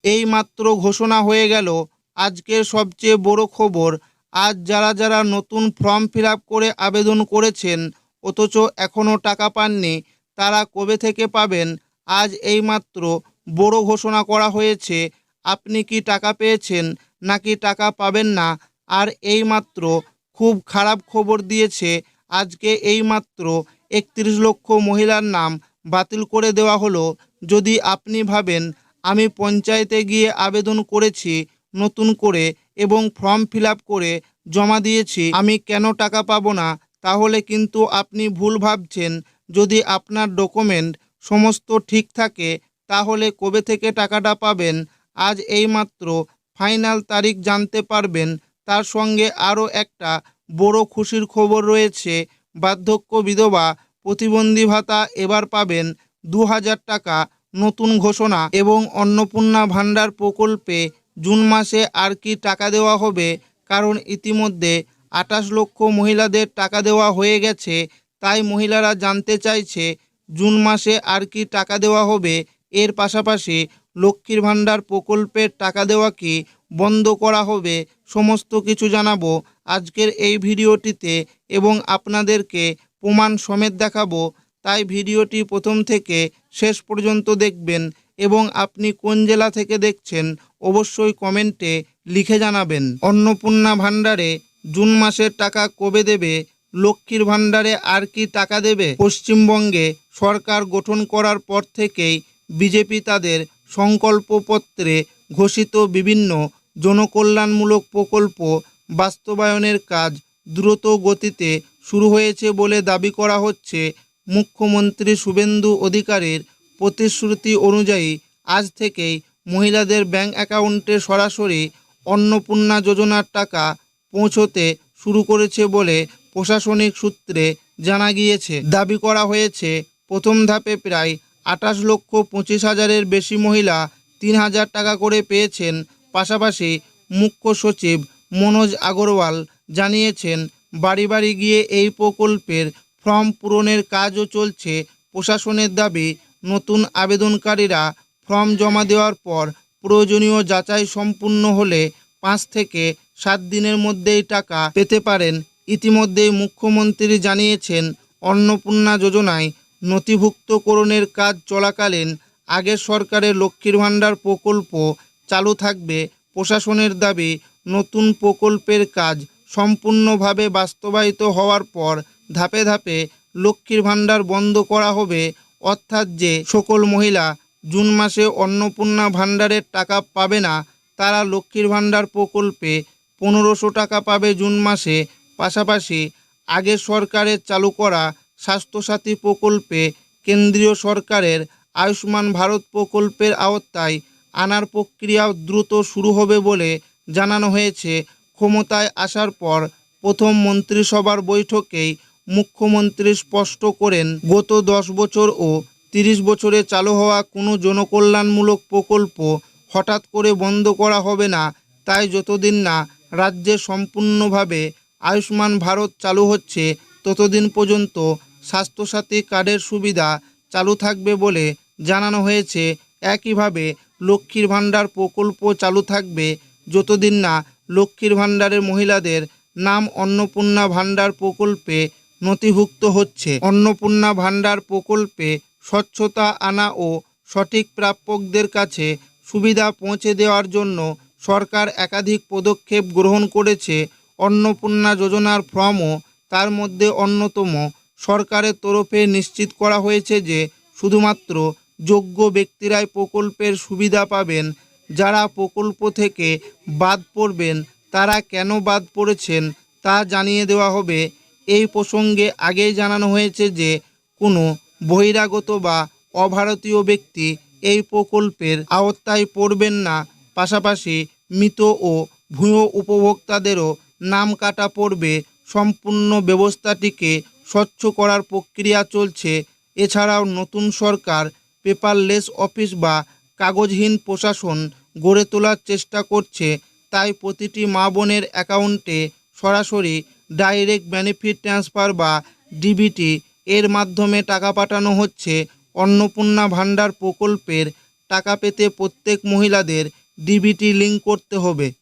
এইমাত্র ঘোষণা হয়ে গেল আজকের সবচেয়ে বড় খবর। আজ যারা যারা নতুন ফর্ম ফিল আপ করে আবেদন করেছেন অথচ এখনও টাকা পাননি, তারা কবে থেকে পাবেন? আজ এইমাত্র বড় ঘোষণা করা হয়েছে। আপনি কি টাকা পেয়েছেন নাকি টাকা পাবেন না? আর এইমাত্র খুব খারাপ খবর দিয়েছে। আজকে এইমাত্র ৩১ লক্ষ মহিলার নাম বাতিল করে দেওয়া হলো। যদি আপনি ভাবেন আমি পঞ্চায়েতে গিয়ে আবেদন করেছি নতুন করে এবং ফর্ম ফিল আপ করে জমা দিয়েছি, আমি কেন টাকা পাবো না, তাহলে কিন্তু আপনি ভুল ভাবছেন। যদি আপনার ডকুমেন্ট সমস্ত ঠিক থাকে তাহলে কবে থেকে টাকাটা পাবেন আজ এইমাত্র ফাইনাল তারিখ জানতে পারবেন। তার সঙ্গে আরও একটা বড় খুশির খবর রয়েছে। বার্ধক্য বিধবা প্রতিবন্ধী ভাতা এবার পাবেন ২০০০ টাকা, নতুন ঘোষণা। এবং অন্নপূর্ণা ভাণ্ডার প্রকল্পে জুন মাসে আর কি টাকা দেওয়া হবে, কারণ ইতিমধ্যে ২৮ লক্ষ মহিলাদের টাকা দেওয়া হয়ে গেছে। তাই মহিলারা জানতে চাইছে জুন মাসে আর কি টাকা দেওয়া হবে। এর পাশাপাশি লক্ষ্মীর ভাণ্ডার প্রকল্পের টাকা দেওয়া কি বন্ধ করা হবে, সমস্ত কিছু জানাবো আজকের এই ভিডিওটিতে এবং আপনাদেরকে প্রমাণ সমেত দেখাবো। তাই ভিডিওটি প্রথম থেকে শেষ পর্যন্ত দেখবেন এবং আপনি কোন জেলা থেকে দেখছেন অবশ্যই কমেন্টে লিখে জানাবেন। অন্নপূর্ণা ভাণ্ডারে জুন মাসের টাকা কবে দেবে? লক্ষ্মীর ভাণ্ডারে আর কি টাকা দেবে? পশ্চিমবঙ্গে সরকার গঠন করার পর থেকেই বিজেপি তাদের সংকল্পপত্রে ঘোষিত বিভিন্ন জনকল্যাণমূলক প্রকল্প বাস্তবায়নের কাজ দ্রুত গতিতে শুরু হয়েছে বলে দাবি করা হচ্ছে। মুখ্যমন্ত্রী শুভেন্দু অধিকারীর প্রতিশ্রুতি অনুযায়ী আজ থেকেই মহিলাদের ব্যাংক অ্যাকাউন্টে সরাসরি অন্নপূর্ণা যোজনার টাকা পৌঁছতে শুরু করেছে বলে প্রশাসনিক সূত্রে জানা গিয়েছে। দাবি করা হয়েছে প্রথম ধাপে প্রায় ২৮,২৫,০০০-এর বেশি মহিলা ৩,০০০ টাকা করে পেয়েছেন। পাশাপাশি মুখ্য সচিব মনোজ আগরওয়াল জানিয়েছেন বাড়ি বাড়ি গিয়ে এই প্রকল্পের ফর্ম পূরণের কাজও চলছে। প্রশাসনের দাবি নতুন আবেদনকারীরা ফর্ম জমা দেওয়ার পর প্রয়োজনীয় যাচাই সম্পূর্ণ হলে ৫ থেকে ৭ দিনের মধ্যেই টাকা পেতে পারেন। ইতিমধ্যেই মুখ্যমন্ত্রী জানিয়েছেন অন্নপূর্ণা যোজনায় নথিভুক্তকরণের কাজ চলাকালীন আগের সরকারের লক্ষ্মীর ভাণ্ডার প্রকল্প চালু থাকবে। প্রশাসনের দাবি নতুন প্রকল্পের কাজ সম্পূর্ণভাবে বাস্তবায়িত হওয়ার পর ধাপে ধাপে লক্ষ্মীর ভাণ্ডার বন্ধ করা হবে। অর্থাৎ যে সকল মহিলা জুন মাসে অন্নপূর্ণা ভাণ্ডারের টাকা পাবে না তারা লক্ষ্মীর ভাণ্ডার প্রকল্পে ১৫০০ টাকা পাবে জুন মাসে। পাশাপাশি আগের সরকারের চালু করা স্বাস্থ্যসাথী প্রকল্পে কেন্দ্রীয় সরকারের আয়ুষ্মান ভারত প্রকল্পের আওতায় আনার প্রক্রিয়াও দ্রুত শুরু হবে বলে জানানো হয়েছে। ক্ষমতায় আসার পর প্রথম মন্ত্রিসভার বৈঠকেই মুখ্যমন্ত্রী স্পষ্ট করেন গত ১০ বছর ও ৩০ বছরে চালু হওয়া কোনো জনকল্যাণমূলক প্রকল্প হঠাৎ করে বন্ধ করা হবে না। তাই যতদিন না রাজ্যে সম্পূর্ণভাবে আয়ুষ্মান ভারত চালু হচ্ছে ততদিন পর্যন্ত স্বাস্থ্যসাথী কার্ডের সুবিধা চালু থাকবে বলে জানানো হয়েছে। একইভাবে লক্ষ্মীর ভাণ্ডার প্রকল্প চালু থাকবে যতদিন না লক্ষ্মীর ভাণ্ডারের মহিলাদের নাম অন্নপূর্ণা ভাণ্ডার প্রকল্পে নথিভুক্ত হচ্ছে। অন্নপূর্ণা ভাণ্ডার প্রকল্পে স্বচ্ছতা আনা ও সঠিক প্রাপকদের কাছে সুবিধা পৌঁছে দেওয়ার জন্য সরকার একাধিক পদক্ষেপ গ্রহণ করেছে। অন্নপূর্ণা যোজনার ফর্মও তার মধ্যে অন্যতম। সরকারের তরফে নিশ্চিত করা হয়েছে যে শুধুমাত্র যোগ্য ব্যক্তিরাই প্রকল্পের সুবিধা পাবেন। যারা প্রকল্প থেকে বাদ পড়বেন তারা কেন বাদ পড়েছেন তা জানিয়ে দেওয়া হবে। এই প্রসঙ্গে আগেই জানানো হয়েছে যে কোনো বহিরাগত বা অভারতীয় ব্যক্তি এই প্রকল্পের আওতায় পড়বেন না। পাশাপাশি মৃত ও ভূঁইয় উপভোক্তাদেরও নাম কাটা পড়বে। সম্পূর্ণ ব্যবস্থাটিকে স্বচ্ছ করার প্রক্রিয়া চলছে। এছাড়াও নতুন সরকার পেপারলেস অফিস বা কাগজহীন প্রশাসন গড়ে তোলার চেষ্টা করছে। তাই প্রতিটি মা বোনের অ্যাকাউন্টে সরাসরি ডাইরেক্ট বেনিফিট ট্রান্সফার বা ডিবিটি এর মাধ্যমে টাকা পাঠানো হচ্ছে। অন্নপূর্ণা ভাণ্ডার প্রকল্পের টাকা পেতে প্রত্যেক মহিলাদের ডিবিটি লিঙ্ক করতে হবে।